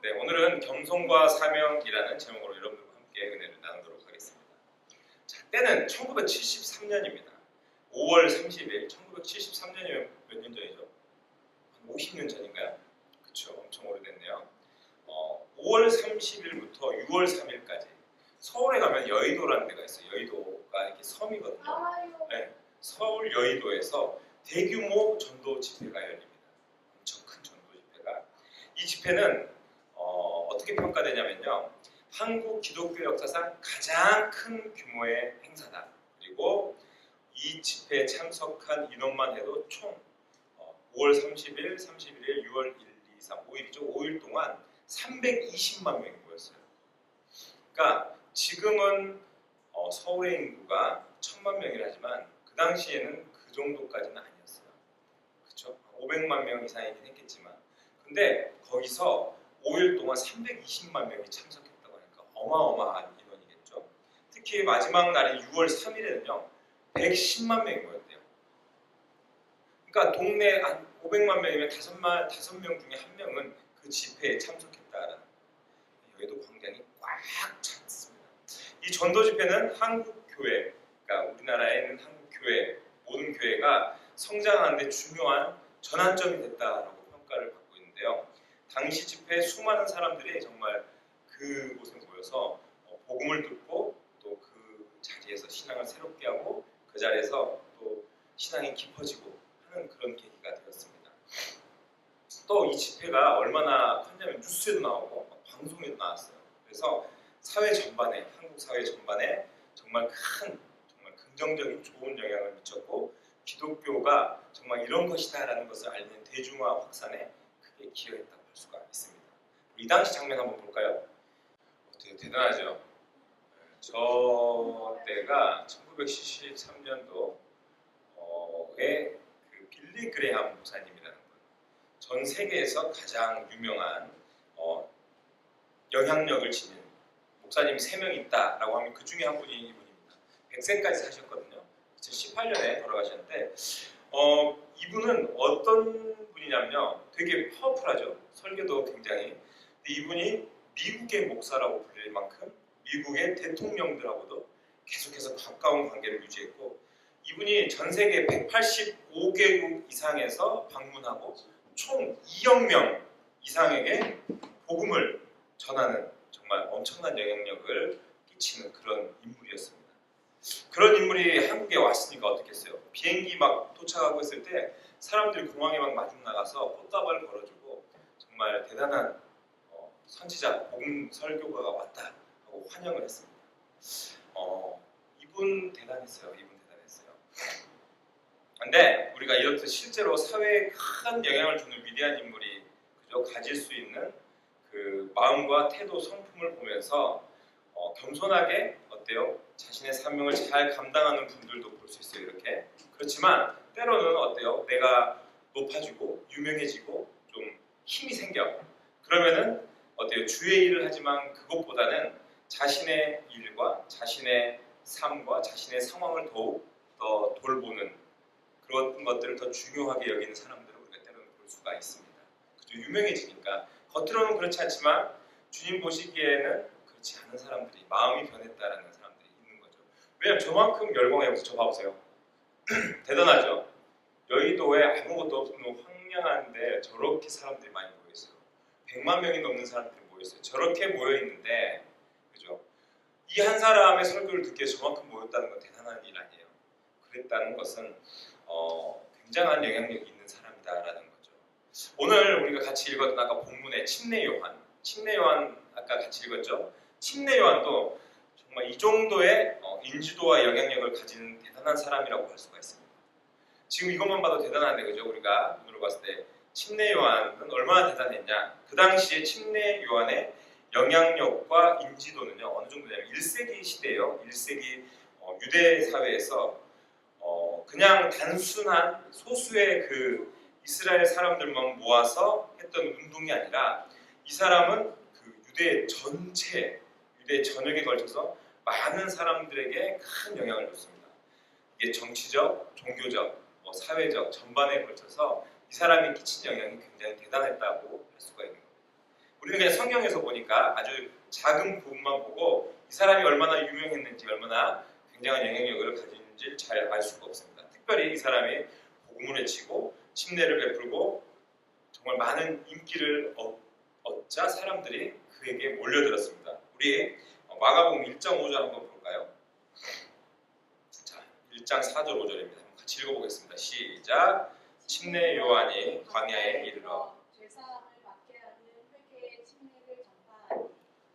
네, 오늘은 겸손과 사명이라는 제목으로 여러분들과 함께 은혜를 나누도록 하겠습니다. 자, 때는 1973년입니다. 5월 30일, 1973년이면 몇 년 전이죠? 한 50년 전인가요? 그쵸, 엄청 오래됐네요. 5월 30일부터 6월 3일까지 서울에 가면 여의도라는 데가 있어요. 여의도가 이렇게 섬이거든요. 네, 서울 여의도에서 대규모 전도 집회가 열립니다. 엄청 큰 전도 집회가. 이 집회는 어떻게 평가되냐면요. 한국 기독교 역사상 가장 큰 규모의 행사다. 그리고 이 집회에 참석한 인원만 해도 총 5월 30일, 31일, 6월 1, 2, 3, 5일이죠. 5일 동안 320만 명이 모였어요. 그러니까 지금은 서울의 인구가 1000만 명이라 하지만 그 당시에는 그 정도까지는 아니었어요. 그렇죠? 500만 명 이상이긴 했겠지만 근데 거기서 5일 동안 320만 명이 참석했다고 하니까 어마어마한 인원이겠죠. 특히 마지막 날인 6월 3일에는요. 110만 명이 모였대요. 그러니까 동네 한 500만 명이면 5명 중에 1명은 그 집회에 참석했다라는 여의도 광장이 꽉 찼습니다. 이 전도 집회는 한국 교회, 그러니까 우리나라에 있는 한국 교회, 모든 교회가 성장하는 데 중요한 전환점이 됐다라고 평가를 받고 있는데요. 당시 집회에 수많은 사람들이 정말 그곳에 모여서 복음을 듣고 또 그 자리에서 신앙을 새롭게 하고 그 자리에서 또 신앙이 깊어지고 하는 그런 계기가 되었습니다. 또 이 집회가 얼마나 컸냐면 뉴스에도 나오고 방송에도 나왔어요. 그래서 사회 전반에, 한국 사회 전반에 정말 긍정적인 좋은 영향을 미쳤고 기독교가 정말 이런 것이다라는 것을 알리는 대중화 확산에 크게 기여했다고 할 수가 있습니다. 이 당시 장면 한번 볼까요? 되게 대단하죠. 저 때가 1973년도에 그 빌리 그레함 목사님이라는 분, 전 세계에서 가장 유명한 영향력을 지닌 목사님이 3명 있다라고 하면 그 중에 한 분이 이분입니다. 100세까지 사셨거든요. 2018년에 돌아가셨는데 이분은 어떤 분이냐면요. 되게 파워풀하죠. 설교도 굉장히. 근데 이분이 미국의 목사라고 불릴 만큼 미국의 대통령들하고도 계속해서 가까운 관계를 유지했고 이분이 전 세계 185개국 이상에서 방문하고 총 2억 명 이상에게 복음을 전하는 정말 엄청난 영향력을 끼치는 그런 인물이었습니다. 그런 인물이 한국에 왔으니까 어떻겠어요? 비행기 막 도착하고 있을 때 사람들이 공항에 막 마중 나가서 꽃다발을 걸어주고 정말 대단한 선지자, 복음 설교가가 왔다 하고 환영을 했습니다. 이분 대단했어요. 근데 우리가 이렇듯 실제로 사회에 큰 영향을 주는 위대한 인물이 그저 가질 수 있는 그 마음과 태도, 성품을 보면서 겸손하게 어때요? 자신의 사명을 잘 감당하는 분들도 볼 수 있어요. 이렇게. 그렇지만 때로는 어때요? 내가 높아지고 유명해지고 좀 힘이 생겨. 그러면은 어때요? 주의 일을 하지만 그것보다는 자신의 일과 자신의 삶과 자신의 상황을 더욱 더 돌보는 그런 것들을 더 중요하게 여기는 사람들을 우리가 때로는 볼 수가 있습니다. 그죠? 유명해지니까 겉으로는 그렇지 않지만 주님 보시기에는 그렇지 않은 사람들이 마음이 변했다라는 사람들이 있는 거죠. 왜냐하면 저만큼 열광해보세요. 저 봐보세요. 대단하죠. 여의도에 아무것도 없는 황량한데 저렇게 사람들이 많이 모여있어요. 100만 명이 넘는 사람들이 모여있어요. 저렇게 모여있는데 그죠? 이 한 사람의 설교를 듣기에 저만큼 모였다는 건 대단한 일 아니에요. 그랬다는 것은 굉장한 영향력이 있는 사람이다라는 거죠. 오늘 우리가 같이 읽었던 아까 본문의 침례 요한 아까 같이 읽었죠. 침례 요한도 정말 이 정도의 인지도와 영향력을 가진 대단한 사람이라고 할 수가 있습니다. 지금 이것만 봐도 대단한데 그죠? 우리가 눈으로 봤을 때 침례 요한은 얼마나 대단했냐? 그 당시에 침례 요한의 영향력과 인지도는요 어느 정도냐면 1세기 시대예요. 1세기 유대 사회에서 그냥 단순한 소수의 그 이스라엘 사람들만 모아서 했던 운동이 아니라 이 사람은 그 유대 전역에 걸쳐서 많은 사람들에게 큰 영향을 줬습니다. 이게 정치적, 종교적, 사회적 전반에 걸쳐서 이 사람이 끼친 영향이 굉장히 대단했다고 할 수가 있는 겁니다. 우리는 그냥 성경에서 보니까 아주 작은 부분만 보고 이 사람이 얼마나 유명했는지 얼마나 굉장한 영향력을 가진지 잘 알 수가 없습니다. 특별히 이 사람이 복음을 외치고 침례를 베풀고 정말 많은 인기를 얻자 사람들이 그에게 몰려들었습니다. 우리 마가복음 1장 5절 한번 볼까요? 자, 1장 4절 5절입니다. 같이 읽어보겠습니다. 시작. 침례 요한이 광야에 이르러 죄사함을 받게 하는 회개의 침례를 전파하니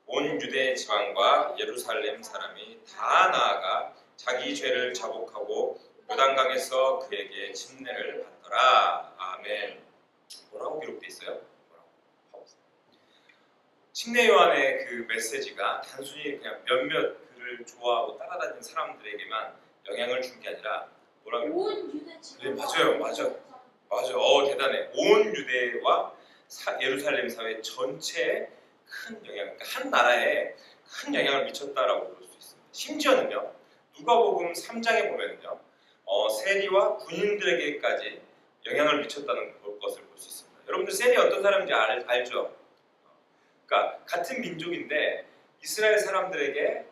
온 유대 지방과 예루살렘 사람이 다 나아가 자기 죄를 자복하고 요단강에서 그에게 침례를 받더라. 아멘. 뭐라고 기록되어 있어요? 뭐라고? 봐보세요. 침례 요한의 그 메시지가 단순히 그냥 몇몇 그를 좋아하고 따라다니는 사람들에게만 영향을 준 게 아니라 뭐라고 그래요? 온 유대 지방 네, 맞아요. 대단해. 온 유대와 예루살렘 사회 전체에 큰 영향, 그러니까 한 나라에 큰 영향을 미쳤다라고 볼 수 있습니다. 심지어는요, 누가복음 3장에 보면요, 세리와 군인들에게까지 영향을 미쳤다는 것을 볼 수 있습니다. 여러분들 세리 어떤 사람인지 알죠? 그러니까 같은 민족인데 이스라엘 사람들에게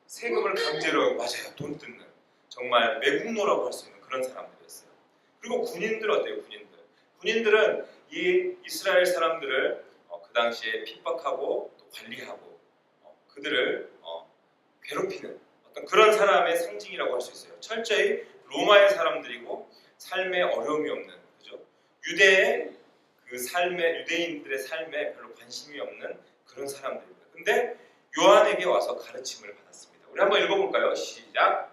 세금을 강제로 맞아요, 돈 뜯는 정말 매국노라고 할 수 있는 그런 사람들이었어요. 그리고 군인들 어때요? 군인들은 이 이스라엘 사람들을 그 당시에 핍박하고 또 관리하고 그들을 괴롭히는 어떤 그런 사람의 상징이라고 할 수 있어요. 철저히 로마의 사람들이고 삶에 어려움이 없는, 그죠? 유대의 그 삶에, 유대인들의 삶에 별로 관심이 없는 그런 사람들입니다. 근데 요한에게 와서 가르침을 받았습니다. 우리 한번 읽어볼까요? 시작.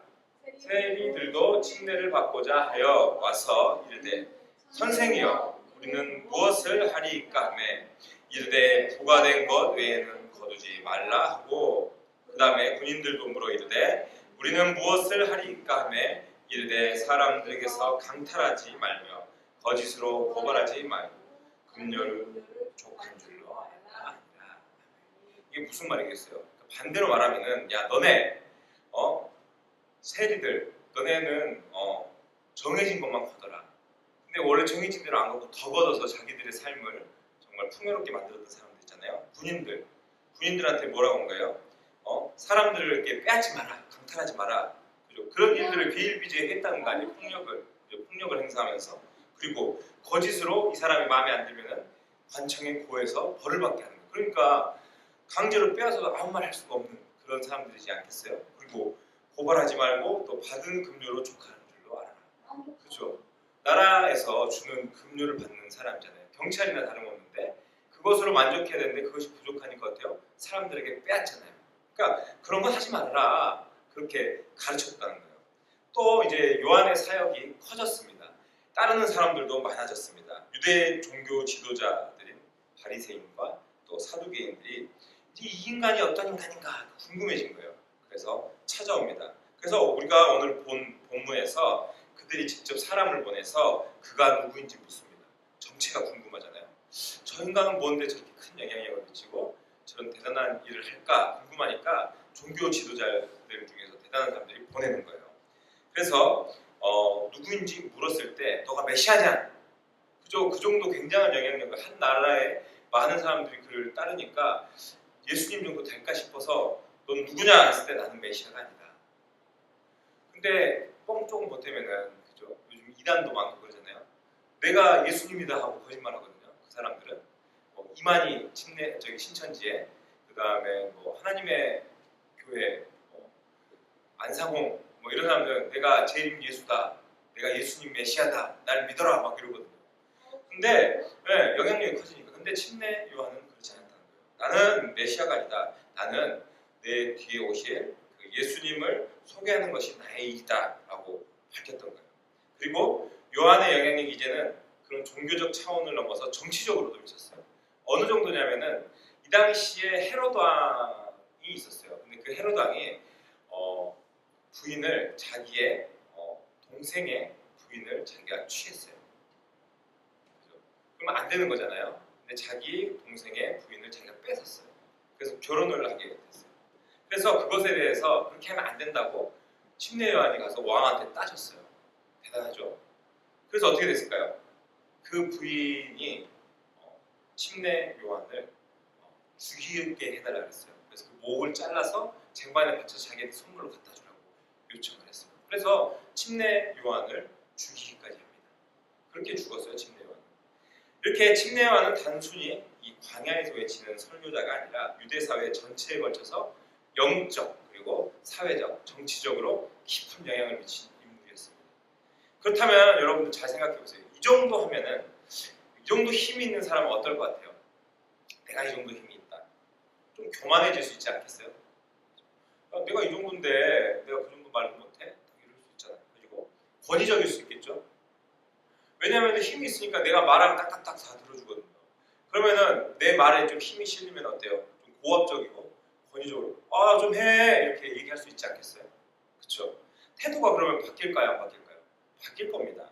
세리들도 침례를 받고자 하여 와서 이르되 선생이여 우리는 무엇을 하리이까 하매 이르되 부과된 것 외에는 거두지 말라 하고 그 다음에 군인들도 물어 이르되 우리는 무엇을 하리이까 하매 이르되 사람들에게서 강탈하지 말며 거짓으로 고발하지 말고 금료를 족한 줄로 알라. 이게 무슨 말이겠어요? 반대로 말하면은 야 너네 세리들 너네는 정해진 것만 걷어라. 근데 원래 정해진 대로 안 걷고 더 걷어서 자기들의 삶을 정말 풍요롭게 만들었던 사람들 있잖아요. 군인들한테 뭐라고 한 거예요? 사람들을 이렇게 빼앗지 마라, 강탈하지 마라. 그죠? 그런 일들을 비일비재하게 했다는 거 아니에요? 폭력을 행사하면서. 그리고 거짓으로 이 사람이 마음에 안 들면은 관청에 고해서 벌을 받게 하는 거예요. 그러니까 강제로 빼앗아도 아무 말 할 수가 없는 그런 사람들이지 않겠어요? 그리고 고발하지 말고 또 받은 급료로 족하는 줄로 알아라. 그죠? 나라에서 주는 급료를 받는 사람이잖아요. 경찰이나 다름없는데 그것으로 만족해야 되는데 그것이 부족하니까 어때요? 사람들에게 빼앗잖아요. 그러니까 그런 거 하지 말라. 그렇게 가르쳤다는 거예요. 또 이제 요한의 사역이 커졌습니다. 따르는 사람들도 많아졌습니다. 유대 종교 지도자들인 바리새인과 또 사두개인들이 이 인간이 어떤 인간인가 궁금해진 거예요. 그래서 찾아옵니다. 그래서 우리가 오늘 본 본문에서 그들이 직접 사람을 보내서 그가 누구인지 묻습니다. 정체가 궁금하잖아요. 저 인간은 뭔데 저렇게 큰 영향력을 미치고 저런 대단한 일을 할까 궁금하니까 종교 지도자들 중에서 대단한 사람들이 보내는 거예요. 그래서 누구인지 물었을 때 너가 메시아냐? 그죠? 그 정도 굉장한 영향력을 한 나라에 많은 사람들이 그를 따르니까 예수님 정도 될까 싶어서 넌 누구냐 했을 때 나는 메시아가 아니다. 근데 뻥 조금 보태면은 그죠? 요즘 이단도 많고 그러잖아요. 내가 예수님이다 하고 거짓말하거든요. 그 사람들은 이만희 신천지에 그 다음에 하나님의 교회 안상홍 이런 사람들은 내가 제 이름 예수다, 내가 예수님 메시아다, 날 믿어라 막 이러거든요. 근데 영향력이 커지니까. 근데 침례 요한은 그렇지 않다는 거예요. 나는 메시아가 아니다. 나는 내 뒤에 오실 그 예수님을 소개하는 것이 나의 일이다라고 밝혔던 거예요. 그리고 요한의 영향력이 이제는 그런 종교적 차원을 넘어서 정치적으로도 미쳤어요. 어느 정도냐면은 이 당시에 헤롯 왕이 있었어요. 근데 그 헤롯 왕이 부인을 자기의 동생의 부인을 자기가 취했어요. 그러면 안 되는 거잖아요. 근데 자기 동생의 부인을 자기가 뺏었어요. 그래서 결혼을 하게 됐어요. 그래서 그것에 대해서 그렇게 하면 안 된다고 침례 요한이 가서 왕한테 따졌어요. 대단하죠. 그래서 어떻게 됐을까요? 그 부인이 침례 요한을 죽이게 해달라 그랬어요. 그래서 그 목을 잘라서 쟁반에 받쳐 자기한테 선물로 갖다 주라고 요청을 했어요. 그래서 침례 요한을 죽이기까지 합니다. 그렇게 죽었어요, 침례 요한은. 이렇게 침례 요한은 단순히 이 광야에서 외치는 설교자가 아니라 유대 사회 전체에 걸쳐서 영적 그리고 사회적, 정치적으로 깊은 영향을 미친 인물이었습니다. 그렇다면 여러분들 잘 생각해 보세요. 이 정도 하면은 이 정도 힘이 있는 사람은 어떨 것 같아요? 내가 이 정도 힘이 있다. 좀 교만해질 수 있지 않겠어요? 야, 내가 이 정도인데 내가 그 정도 말도 못해? 이럴 수 있잖아요. 그리고 권위적일 수 있겠죠? 왜냐하면 힘이 있으니까 내가 말하면 딱딱딱 다 들어주거든요. 그러면은 내 말에 좀 힘이 실리면 어때요? 좀 고압적이고 권위적으로 아 좀 해 이렇게 얘기할 수 있지 않겠어요? 그렇죠? 태도가 그러면 바뀔까요? 안 바뀔까요? 바뀔 겁니다.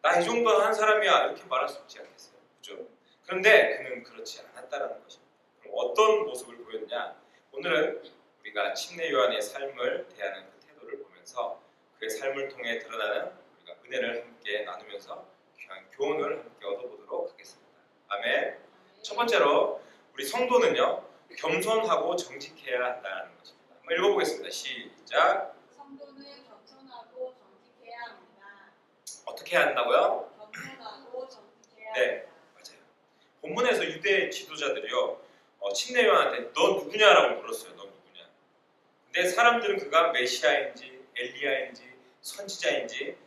나 이 정도 한 사람이야 이렇게 말할 수 있지 않겠어요? 그렇죠? 그런데 그는 그렇지 않았다라는 것입니다. 그럼 어떤 모습을 보였느냐? 오늘은 우리가 침례 요한의 삶을 대하는 그 태도를 보면서 그의 삶을 통해 드러나는 우리가 은혜를 함께 나누면서 귀한 교훈을 함께 얻어보도록 하겠습니다. 아멘. 첫 번째로 우리 성도는요 겸손하고 정직해야 한다는 것입니다. 한번 읽어보겠습니다. 시작. 성도는 겸손하고 정직해야 합니다. 어떻게 해야 한다고요? 겸손하고 정직해야 네. 합니다. 맞아요. 본문에서 유대 지도자들이요 침례 요한한테 너 누구냐라고 물었어요. 너 누구냐? 근데 사람들은 그가 메시아인지 엘리야인지 선지자인지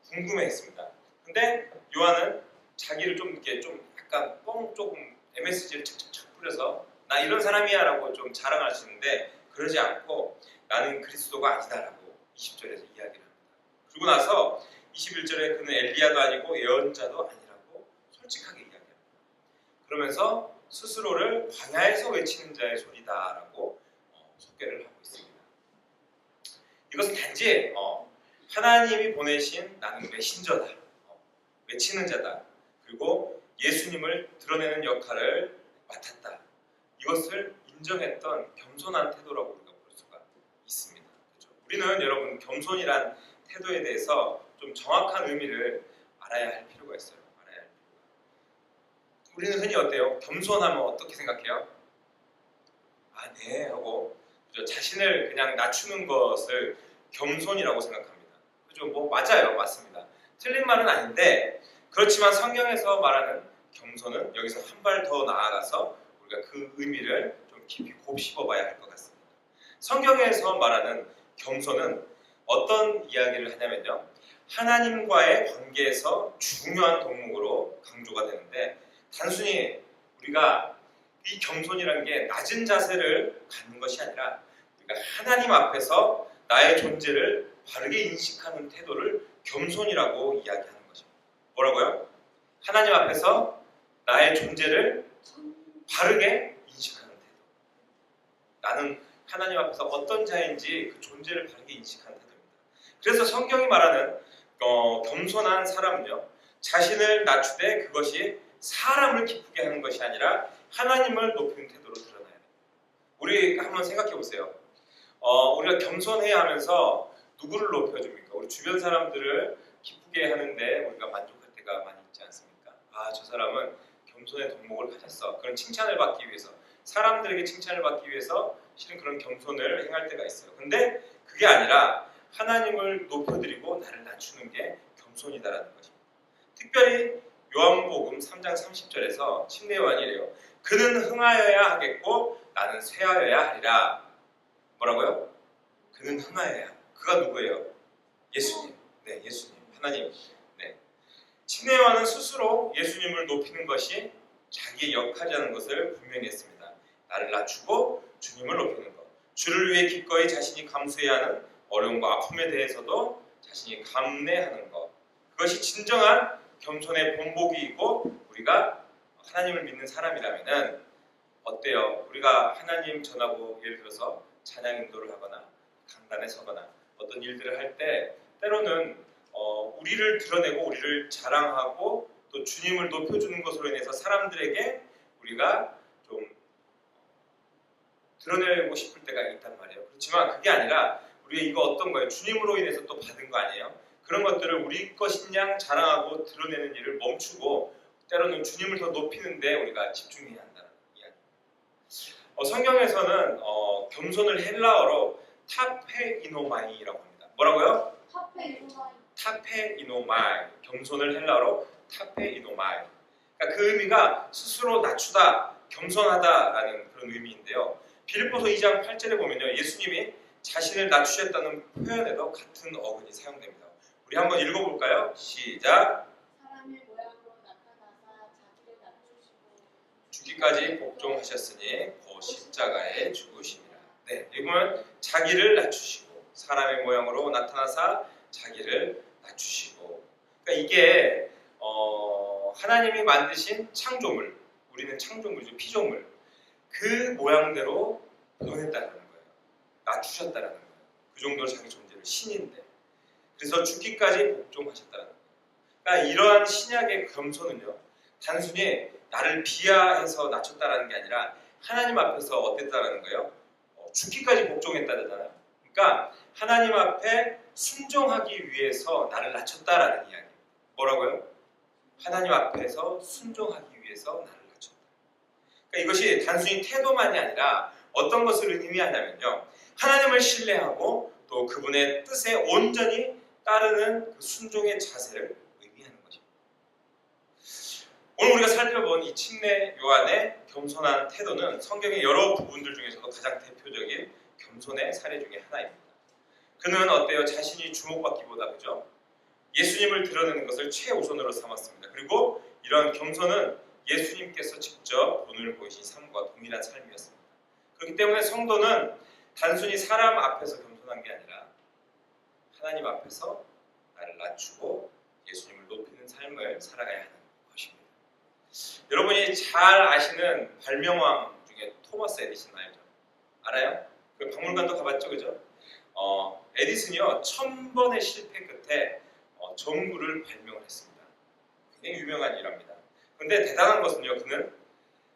궁금해했습니다. 근데 요한은 자기를 좀 이렇게 좀 약간 뻥 조금 MSG를 착착착 뿌려서 나 이런 사람이야라고 좀 자랑할 수 있는데 그러지 않고 나는 그리스도가 아니다라고 20절에서 이야기를 합니다. 그리고 나서 21절에 그는 엘리야도 아니고 예언자도 아니라고 솔직하게 이야기합니다. 그러면서 스스로를 광야에서 외치는 자의 소리다라고 소개를 하고 있습니다. 이것은 단지 하나님이 보내신 나는 메신저다, 외치는 자다, 그리고 예수님을 드러내는 역할을 맡았다. 이것을 인정했던 겸손한 태도라고 우리가 볼 수가 있습니다. 그렇죠? 우리는 여러분 겸손이란 태도에 대해서 좀 정확한 의미를 알아야 할 필요가 있어요. 알아야 할 필요가. 우리는 흔히 어때요? 겸손하면 어떻게 생각해요? 아, 네 하고 그죠? 자신을 그냥 낮추는 것을 겸손이라고 생각합니다. 그죠? 뭐 맞아요, 맞습니다. 틀린 말은 아닌데 그렇지만 성경에서 말하는 겸손은 여기서 한 발 더 나아가서 우리가 그 의미를 좀 깊이 곱씹어봐야 할 것 같습니다. 성경에서 말하는 겸손은 어떤 이야기를 하냐면요, 하나님과의 관계에서 중요한 덕목으로 강조가 되는데 단순히 우리가 이 겸손이라는 게 낮은 자세를 갖는 것이 아니라 우리가 하나님 앞에서 나의 존재를 바르게 인식하는 태도를 겸손이라고 이야기하는 것입니다. 뭐라고요? 하나님 앞에서 나의 존재를 바르게 인식하는 태도. 나는 하나님 앞에서 어떤 자인지 그 존재를 바르게 인식하는 태도입니다. 그래서 성경이 말하는 겸손한 사람은요, 자신을 낮추되 그것이 사람을 기쁘게 하는 것이 아니라 하나님을 높이는 태도로 드러나야 돼요. 우리 한번 생각해 보세요. 우리가 겸손해야 하면서 누구를 높여줍니까? 우리 주변 사람들을 기쁘게 하는데 우리가 만족할 때가 많이 있지 않습니까? 아, 저 사람은 겸손의 덕목을 가졌어. 그런 칭찬을 받기 위해서, 사람들에게 칭찬을 받기 위해서 실은 그런 겸손을 행할 때가 있어요. 근데 그게 아니라 하나님을 높여드리고 나를 낮추는 게 겸손이다라는 것입니다. 특별히 요한복음 3장 30절에서 침례 요한이 이래요. 그는 흥하여야 하겠고 나는 쇠하여야 하리라. 뭐라고요? 그는 흥하여야. 그가 누구예요? 예수님. 네, 예수님. 하나님. 네. 침례 요한은 스스로 예수님을 높이는 것이 자기의 역할이라는 것을 분명히 했습니다. 나를 낮추고 주님을 높이는 것. 주를 위해 기꺼이 자신이 감수해야 하는 어려움과 아픔에 대해서도 자신이 감내하는 것. 그것이 진정한 겸손의 본보기이고 우리가 하나님을 믿는 사람이라면은 어때요? 우리가 하나님 전하고 예를 들어서 찬양 인도를 하거나 강단에 서거나 어떤 일들을 할 때 때로는 우리를 드러내고 우리를 자랑하고 또 주님을 높여주는 것으로 인해서 사람들에게 우리가 좀 드러내고 싶을 때가 있단 말이에요. 그렇지만 그게 아니라 우리가 이거 어떤 거예요? 주님으로 인해서 또 받은 거 아니에요? 그런 것들을 우리 것인 양 자랑하고 드러내는 일을 멈추고 때로는 주님을 더 높이는데 우리가 집중해야 한다는 이야기. 성경에서는 겸손을 헬라어로 타페이노마이라고 합니다. 뭐라고요? 타페이노마이. 겸손을 헬라어로 타페이노마이. 그러니까 그 의미가 스스로 낮추다, 겸손하다라는 그런 의미인데요. 빌립보서 2장 8절에 보면요, 예수님이 자신을 낮추셨다는 표현에도 같은 어근이 사용됩니다. 우리 한번 읽어볼까요? 시작. 사람의 모양으로 나타나사 자기를 낮추시고 죽기까지 복종하셨으니 그 십자가에 죽으심이라. 네, 이거는 자기를 낮추시고 사람의 모양으로 나타나사 자기를 낮추시고. 그러니까 이게 하나님이 만드신 창조물, 우리는 창조물이죠, 피조물. 그 모양대로 변했다는 거예요. 낮추셨다는 거예요. 그 정도로 자기 존재를 신인데. 그래서 죽기까지 복종하셨다는 거예요. 그러니까 이러한 신약의 겸손은요, 단순히 나를 비하해서 낮췄다는 게 아니라 하나님 앞에서 어땠다는 거예요? 죽기까지 복종했다잖아요. 그러니까 하나님 앞에 순종하기 위해서 나를 낮췄다라는 이야기. 뭐라고요? 하나님 앞에서 순종하기 위해서 나를 낮췄다. 그러니까 이것이 단순히 태도만이 아니라 어떤 것을 의미하냐면요, 하나님을 신뢰하고 또 그분의 뜻에 온전히 따르는 그 순종의 자세를 의미하는 것입니다. 오늘 우리가 살펴본 이 침례 요한의 겸손한 태도는 성경의 여러 부분들 중에서도 가장 대표적인 겸손의 사례 중에 하나입니다. 그는 어때요? 자신이 주목받기보다, 그죠? 예수님을 드러내는 것을 최우선으로 삼았습니다. 그리고 이런 겸손은 예수님께서 직접 본을 보이신 삶과 동일한 삶이었습니다. 그렇기 때문에 성도는 단순히 사람 앞에서 겸손한 게 아니라 하나님 앞에서 나를 낮추고 예수님을 높이는 삶을 살아가야 하는 것입니다. 여러분이 잘 아시는 발명왕 중에 토마스 에디슨 알죠? 알아요? 그 박물관도 가봤죠, 그죠? 에디슨이요, 1000번의 실패 끝에 전구를 발명을 했습니다. 굉장히 유명한 일입니다. 그런데 대단한 것은요, 그는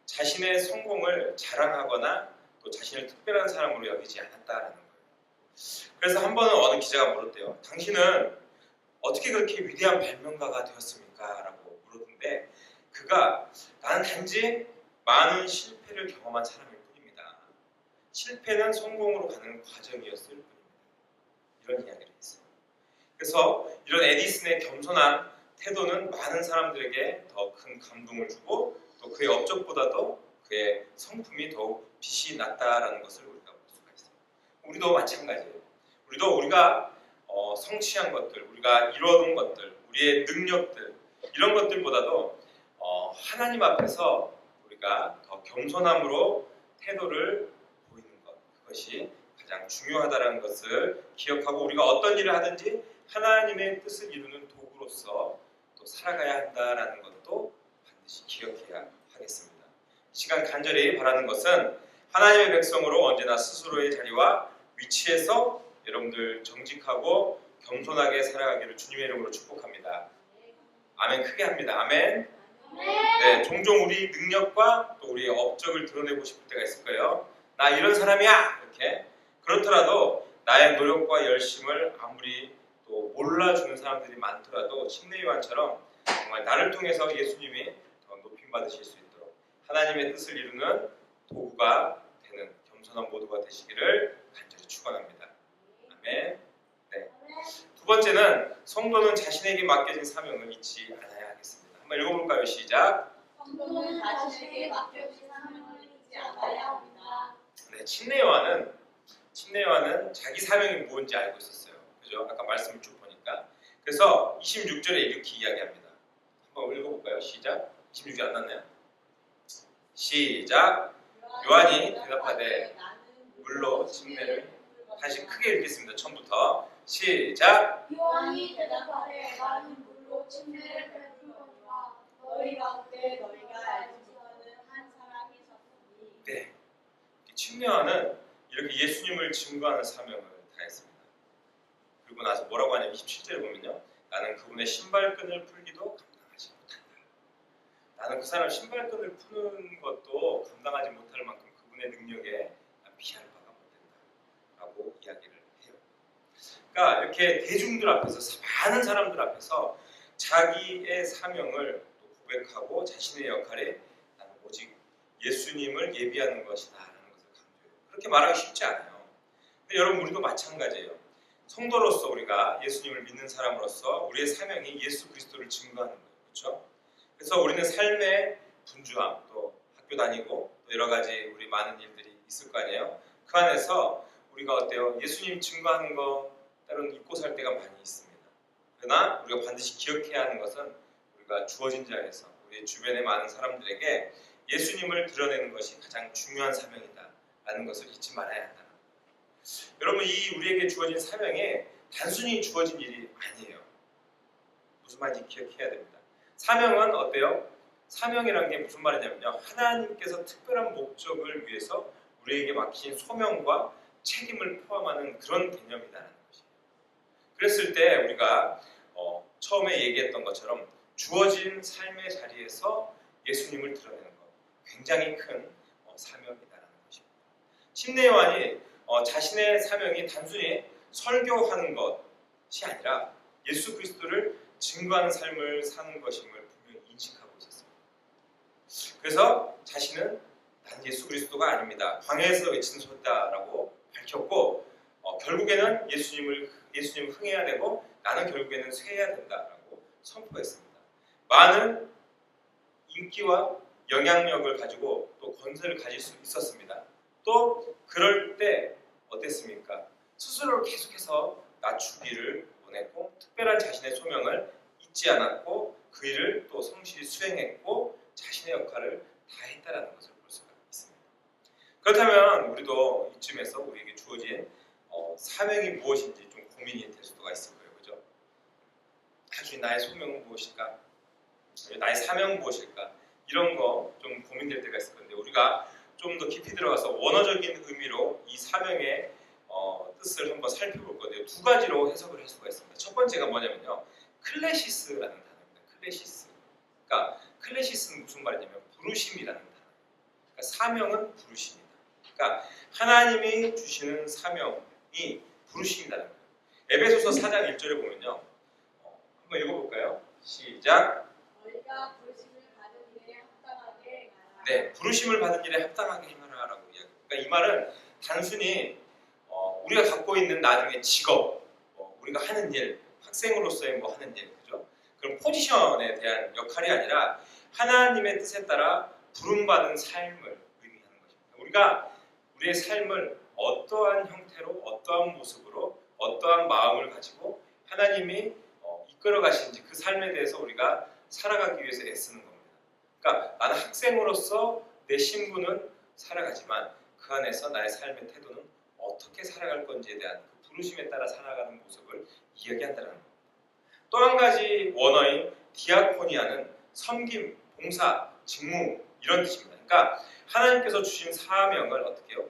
자신의 성공을 자랑하거나 또 자신을 특별한 사람으로 여기지 않았다라는 거예요. 그래서 한 번은 어느 기자가 물었대요. 당신은 어떻게 그렇게 위대한 발명가가 되었습니까? 라고 물었는데 그가 나는 단지 많은 실패를 경험한 사람일 뿐입니다. 실패는 성공으로 가는 과정이었을 뿐입니다. 이런 이야기를 했어요. 그래서 이런 에디슨의 겸손한 태도는 많은 사람들에게 더 큰 감동을 주고 또 그의 업적보다도 그의 성품이 더욱 빛이 났다라는 것을 우리가 볼 수가 있어요. 우리도 마찬가지예요. 우리가 성취한 것들, 우리가 이뤄놓은 것들, 우리의 능력들, 이런 것들보다도 하나님 앞에서 우리가 더 겸손함으로 태도를 보이는 것, 그것이 가장 중요하다는 것을 기억하고 우리가 어떤 일을 하든지 하나님의 뜻을 이루는 도구로서 또 살아가야 한다는 것도 반드시 기억해야 하겠습니다. 이 시간 간절히 바라는 것은 하나님의 백성으로 언제나 스스로의 자리와 위치에서 여러분들 정직하고 겸손하게 살아가기를 주님의 이름으로 축복합니다. 아멘. 크게 합니다. 아멘. 네, 종종 우리 능력과 또 우리의 업적을 드러내고 싶을 때가 있을 거예요. 나 이런 사람이야! 이렇게. 그렇더라도 나의 노력과 열심을 아무리 또 몰라주는 사람들이 많더라도 침례 요한처럼 정말 나를 통해서 예수님이 더 높임받으실 수 있도록 하나님의 뜻을 이루는 도구가 되는 겸손한 모두가 되시기를 간절히 축원합니다. 아멘. 네. 두 번째는 성도는 자신에게 맡겨진 사명을 잊지 않아야 하겠습니다. 한번 읽어볼까요? 시작. 성도는 자신에게 맡겨진 사명을 잊지 않아야 합니다. 네, 침례 요한은 자기 사명이 뭔지 알고 있었어요. 그죠? 아까 말씀을 쭉 보니까. 그래서 26절에 이렇게 이야기합니다. 한번 읽어볼까요? 시작. 26절 안 났나요? 시작. 요한이 대답하되 물로 침례를, 다시 크게 읽겠습니다. 처음부터 시작. 요한이 대답하되 나는 물로 침례를 베풀거니와 너희 가운데 너희가 알지 못하는 한 사람이 섰으니. 네, 침례 요한은 이렇게 예수님을 증거하는 사명을 다했습니다. 그리고 나서 뭐라고 하냐면 27절에 보면요, 나는 그분의 신발끈을 풀기도 감당하지 못한다. 나는 그 사람 신발끈을 푸는 것도 감당하지 못할 만큼 그분의 능력에 난 비할 바가 못 된다 라고 이야기를 해요. 그러니까 이렇게 대중들 앞에서, 많은 사람들 앞에서 자기의 사명을 또 고백하고 자신의 역할에 나는 오직 예수님을 예비하는 것이다 라는 것을 그렇게 말하기 쉽지 않아요. 근데 여러분 우리도 마찬가지예요. 성도로서 우리가 예수님을 믿는 사람으로서 우리의 사명이 예수 그리스도를 증거하는 거예요. 그렇죠? 그래서 우리는 삶의 분주함, 또 학교 다니고 또 여러 가지 우리 많은 일들이 있을 거 아니에요. 그 안에서 우리가 어때요? 예수님 증거하는 거 때로는 잊고 살 때가 많이 있습니다. 그러나 우리가 반드시 기억해야 하는 것은 우리가 주어진 자리에서 우리 주변의 많은 사람들에게 예수님을 드러내는 것이 가장 중요한 사명이다라는 것을 잊지 말아야 한다. 여러분 이 우리에게 주어진 사명이 단순히 주어진 일이 아니에요. 무슨 말인지 기억해야 됩니다. 사명은 어때요? 사명이라는 게 무슨 말이냐면요. 하나님께서 특별한 목적을 위해서 우리에게 맡기신 소명과 책임을 포함하는 그런 개념이라는 것이에요. 그랬을 때 우리가 처음에 얘기했던 것처럼 주어진 삶의 자리에서 예수님을 드러내는 것 굉장히 큰 사명이다라는 것입니다. 침례 요한이 자신의 사명이 단순히 설교하는 것이 아니라 예수 그리스도를 증거하는 삶을 사는 것임을 분명히 인식하고 있었습니다. 그래서 자신은 난 예수 그리스도가 아닙니다. 광야에서 외친 소리다라고 밝혔고 결국에는 예수님을 흥해야 되고 나는 결국에는 쇠해야 된다라고 선포했습니다. 많은 인기와 영향력을 가지고 또 권세를 가질 수 있었습니다. 또 그럴 때 어땠습니까? 스스로를 계속해서 낮추기를 원했고 특별한 자신의 소명을 잊지 않았고 그 일을 또 성실히 수행했고 자신의 역할을 다했다라는 것을 볼 수가 있습니다. 그렇다면 우리도 이쯤에서 우리에게 주어진 사명이 무엇인지 좀 고민이 될 수가 있을 거예요. 그죠? 나중에 나의 소명은 무엇일까? 나의 사명은 무엇일까? 이런 거 좀 고민될 때가 있을 건데 우리가 좀 더 깊이 들어가서 원어적인 의미로 이 사명의 뜻을 한번 살펴볼 건데요. 두 가지로 해석을 할 수가 있습니다. 첫 번째가 뭐냐면요. 클레시스라는 단어입니다. 클레시스. 그러니까 클레시스는 무슨 말이냐면 부르심이라는 단어. 그러니까 사명은 부르심이다. 그러니까 하나님이 주시는 사명이 부르심이라는 거예요. 에베소서 4장 1절에 보면요. 한번 읽어볼까요? 시작. 너희가 부르심을 받은 일에 합당하게 행하라. 네, 부르심을 받은 일에 합당하게 행하라라고 이야기해요. 그러니까 이 말은 단순히 우리가 갖고 있는 나중에 직업, 우리가 하는 일, 학생으로서의 하는 일, 그죠? 그런 포지션에 대한 역할이 아니라 하나님의 뜻에 따라 부름받은 삶을 의미하는 것입니다. 우리가 우리의 삶을 어떠한 형태로, 어떠한 모습으로, 어떠한 마음을 가지고 하나님이 이끌어 가시는지 그 삶에 대해서 우리가 살아가기 위해서 애쓰는 겁니다. 그러니까 나는 학생으로서 내 신분은 살아가지만 그 안에서 나의 삶의 태도는 어떻게 살아갈 건지에 대한 그 부르심에 따라 살아가는 모습을 이야기한다는 겁니다. 또 한 가지 원어인 디아코니아는 섬김, 봉사, 직무 이런 뜻입니다. 그러니까 하나님께서 주신 사명을 어떻게 해요?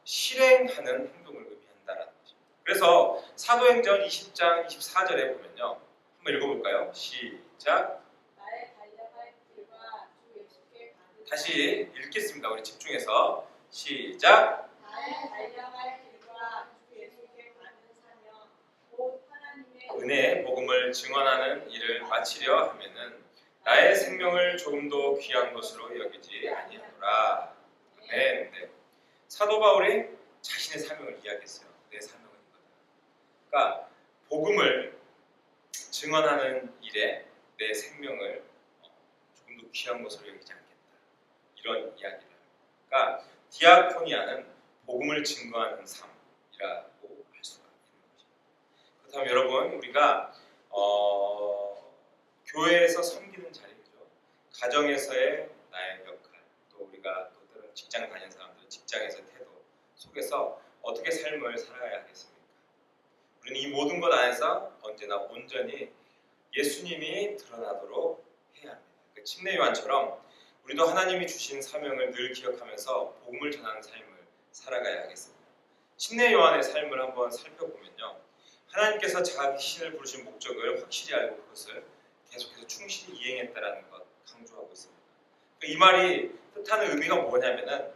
실행하는 행동을 의미한다는 것입니다. 그래서 사도행전 20장 24절에 보면요. 한번 읽어볼까요? 시작. 나의 달려갈 길과 주 예수께 받은 다시 읽겠습니다. 우리 집중해서 시작. 나의 달려갈 길과 주 예수께 받은 사명 곧 하나님의 은혜의 복음을 증언하는 일을 마치려 하면은 나의 생명을 조금도 귀한 것으로 여기지 아니하노라. 네, 네. 사도 바울이 자신의 사명을 이야기했어요. 내 사명은 이거다. 그러니까 복음을 증언하는 일에 내 생명을 조금도 귀한 것으로 여기지 않겠다. 이런 이야기를 합니다. 그러니까 디아코니아는 복음을 증거하는 삶이라고 할 수가 있는 것입니다. 그렇다면 여러분 우리가 교회에서 섬기는 자리죠. 가정에서의 나의 역할, 또 우리가 또 때로는 직장 다니는 사람들은 직장에서의 태도 속에서 어떻게 삶을 살아야 하겠습니까? 우리는 이 모든 것 안에서 언제나 온전히 예수님이 드러나도록 해야 합니다. 그 침례 요한처럼 우리도 하나님이 주신 사명을 늘 기억하면서 복음을 전하는 삶을 살아가야 하겠습니다. 침례 요한의 삶을 한번 살펴보면요. 하나님께서 자기 신을 부르신 목적을 확실히 알고 그것을 계속해서 충실히 이행했다라는 것 강조하고 있습니다. 이 말이 뜻하는 의미가 뭐냐면은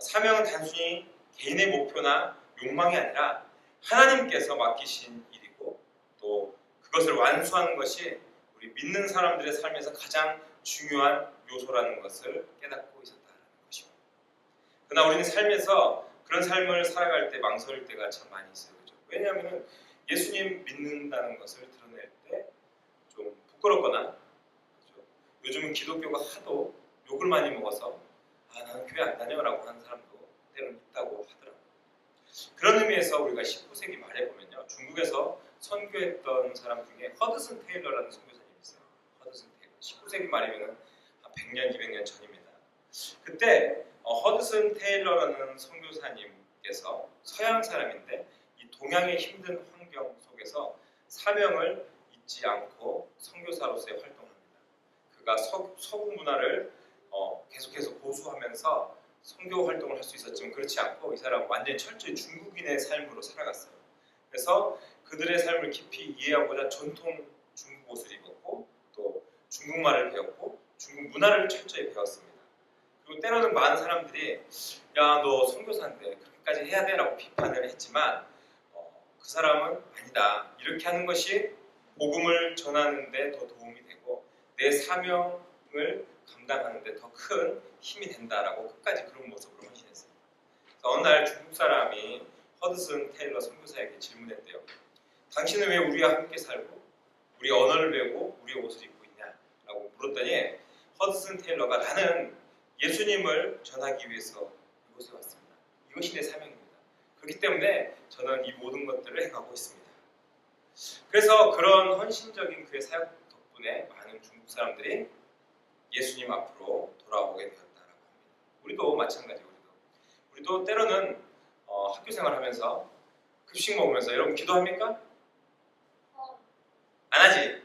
사명은 단순히 개인의 목표나 욕망이 아니라 하나님께서 맡기신 일이고 또 그것을 완수하는 것이 우리 믿는 사람들의 삶에서 가장 중요한 요소라는 것을 깨닫고 있었다는 것입니다. 그러나 우리는 삶에서 그런 삶을 살아갈 때 망설일 때가 참 많이 있어요. 그죠? 왜냐하면 예수님 믿는다는 것을 드러낼 때 좀 부끄럽거나, 그죠? 요즘은 기독교가 하도 욕을 많이 먹어서 나는 교회 안 다녀라고 하는 사람도 때로는 있다고 하더라고요. 그런 의미에서 우리가 19세기 말에 보면요, 중국에서 선교했던 사람 중에 허드슨 테일러라는 선교사님이 있어요. 허드슨 테일러. 19세기 말이면 한 100년, 200년 전입니다. 그때 허드슨 테일러라는 선교사님께서 서양 사람인데 이 동양의 힘든 환경 속에서 사명을 잊지 않고 선교사로서의 활동합니다. 그가 서구 문화를 계속해서 고수하면서 선교 활동을 할 수 있었지만 그렇지 않고 이 사람은 완전히 철저히 중국인의 삶으로 살아갔어요. 그래서 그들의 삶을 깊이 이해하고자 전통 중국 옷을 입었고 또 중국말을 배웠고 중국 문화를 철저히 배웠습니다. 그리고 때로는 많은 사람들이 야, 너 선교사인데 그렇게까지 해야 돼? 라고 비판을 했지만 그 사람은 아니다. 이렇게 하는 것이 복음을 전하는 데 더 도움이 되고 내 사명을 감당하는 데 더 큰 힘이 된다라고 끝까지 그런 모습으로 헌신했습니다. 그래서 어느 날 중국 사람이 허드슨 테일러 선교사에게 질문했대요. 당신은 왜 우리와 함께 살고 우리 언어를 배우고 우리의 옷을 입고 있냐라고 물었더니 허드슨 테일러가 나는 예수님을 전하기 위해서 이곳에 왔습니다. 이것이 내 사명입니다. 그렇기 때문에 저는 이 모든 것들을 행하고 있습니다. 그래서 그런 헌신적인 그의 사역 덕분에 많은 중국 사람들이 예수님 앞으로 돌아오게 되었다라고 합니다. 우리도 마찬가지. 우리도 때로는 학교 생활하면서 급식 먹으면서 여러분 기도합니까? 안 하지?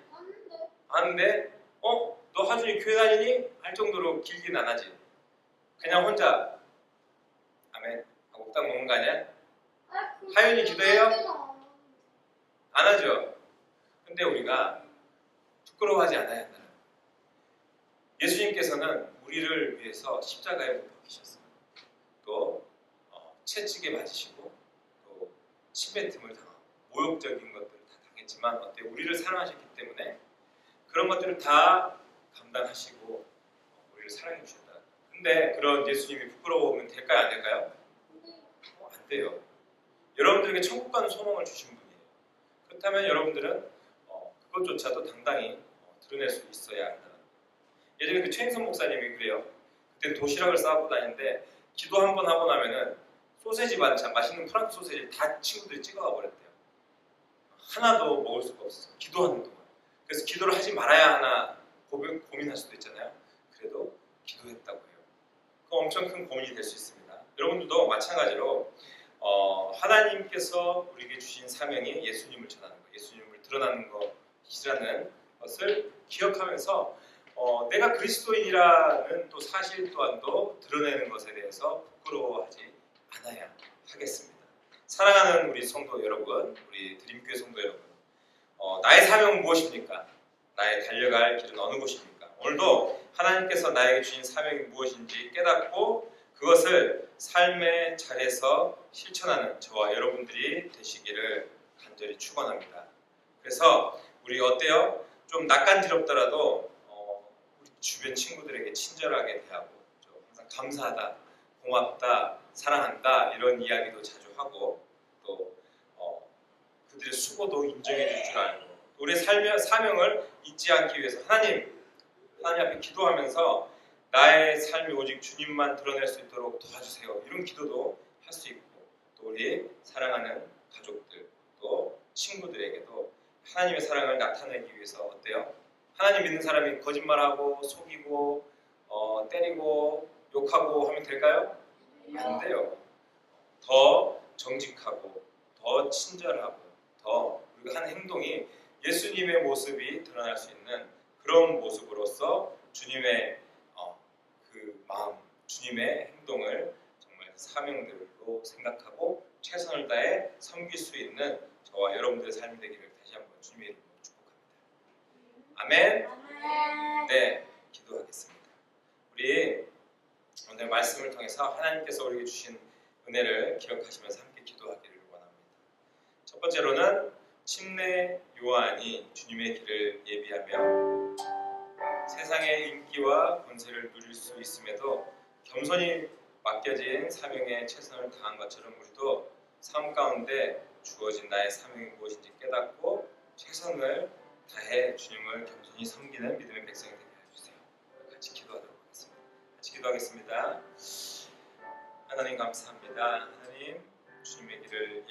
하는데 너 하준이 교회 다니니? 할 정도로 길게는 안 하지. 그냥 혼자 아멘 하고 딱 먹는 거 아니야? 하윤이 기도해요? 안 하죠. 근데 우리가 부끄러워하지 않아야 한다. 예수님께서는 우리를 위해서 십자가에 못 박히셨어요. 또 채찍에 맞으시고 또 침뱉음을 당하고 모욕적인 것들을 다 당했지만 어때요? 우리를 사랑하셨기 때문에 그런 것들을 다 감당하시고 우리를 사랑해 주셨다. 근데 그런 예수님이 부끄러워하면 될까요? 안 될까요? 안 돼요. 여러분들에게 천국 가는 소망을 주신 분이에요. 그렇다면 여러분들은 그것조차도 당당히 드러낼 수 있어야 한다. 예전에 그 최인선 목사님이 그래요. 그때 도시락을 싸고 다니는데 기도 한 번 하고 나면은 소세지 반찬, 맛있는 프랑스 소세지를 다 친구들이 찍어가 버렸대요. 하나도 먹을 수가 없었어요. 기도하는 동안. 그래서 기도를 하지 말아야 하나 고민할 수도 있잖아요. 그래도 기도했다고 해요. 그거 엄청 큰 고민이 될 수 있습니다. 여러분들도 마찬가지로 하나님께서 우리에게 주신 사명이 예수님을 전하는 것, 예수님을 드러나는 것이라는 것을 기억하면서 내가 그리스도인이라는 또 사실 또한도 드러내는 것에 대해서 부끄러워하지 않아야 하겠습니다. 사랑하는 우리 성도 여러분, 우리 드림교회 성도 여러분, 나의 사명은 무엇입니까? 나의 달려갈 길은 어느 곳입니까? 오늘도 하나님께서 나에게 주신 사명이 무엇인지 깨닫고 그것을 삶의 자리에서 실천하는 저와 여러분들이 되시기를 간절히 축원합니다. 그래서 우리 어때요? 좀 낯간지럽더라도 우리 주변 친구들에게 친절하게 대하고 항상 감사하다, 고맙다, 사랑한다 이런 이야기도 자주 하고 또 그들의 수고도 인정해 줄 줄 알고 우리의 삶의 사명을 잊지 않기 위해서 하나님 앞에 기도하면서 나의 삶이 오직 주님만 드러낼 수 있도록 도와주세요. 이런 기도도 할 수 있고 또 우리 사랑하는 가족들 또 친구들에게도 하나님의 사랑을 나타내기 위해서 어때요? 하나님 믿는 사람이 거짓말하고 속이고 때리고 욕하고 하면 될까요? 안 돼요. 더 정직하고 더 친절하고 더 우리가 하는 행동이 예수님의 모습이 드러날 수 있는 그런 모습으로서 주님의 그 마음, 주님의 행동을 정말 사명들로 생각하고 최선을 다해 섬길 수 있는 저와 여러분들의 삶이 되기를 다시 한번 주님의 이름으로 축복합니다. 아멘. 네, 기도하겠습니다. 우리 오늘 말씀을 통해서 하나님께서 우리에게 주신 은혜를 기억하시면서 함께 기도하기를 원합니다. 첫 번째로는 침례 요한이 주님의 길을 예비하며 세상의 인기와 권세를 누릴 수 있음에도 겸손히 맡겨진 사명에 최선을 다한 것처럼 우리도 삶 가운데 주어진 나의 사명이 무엇인지 깨닫고 최선을 다해 주님을 겸손히 섬기는 믿음의 백성이 되게 해주세요. 같이 기도하도록 하겠습니다. 같이 기도하겠습니다. 하나님 감사합니다. 하나님 주님의 길을